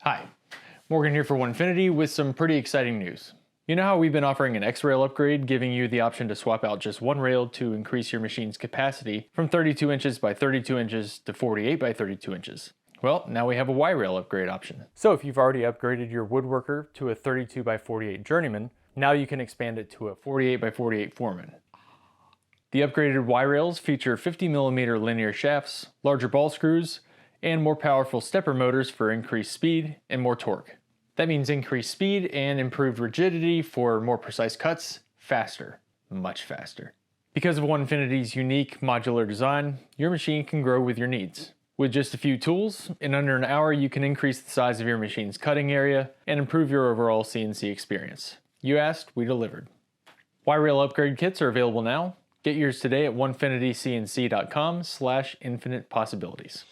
Hi, Morgan here for Onefinity with some pretty exciting news. You know how we've been offering an X-rail upgrade, giving you the option to swap out just one rail to increase your machine's capacity from 32 inches by 32 inches to 48 by 32 inches. Well, now we have a Y-rail upgrade option. So if you've already upgraded your woodworker to a 32 by 48 Journeyman, now you can expand it to a 48 by 48 Foreman. The upgraded Y-rails feature 50mm linear shafts, larger ball screws, and more powerful stepper motors for increased speed and more torque. That means increased speed and improved rigidity for more precise cuts, faster, much faster. Because of Onefinity's unique modular design, your machine can grow with your needs. With just a few tools, in under an hour you can increase the size of your machine's cutting area and improve your overall CNC experience. You asked, we delivered. Y-rail upgrade kits are available now. Get yours today at onefinitycnc.com/infinite possibilities.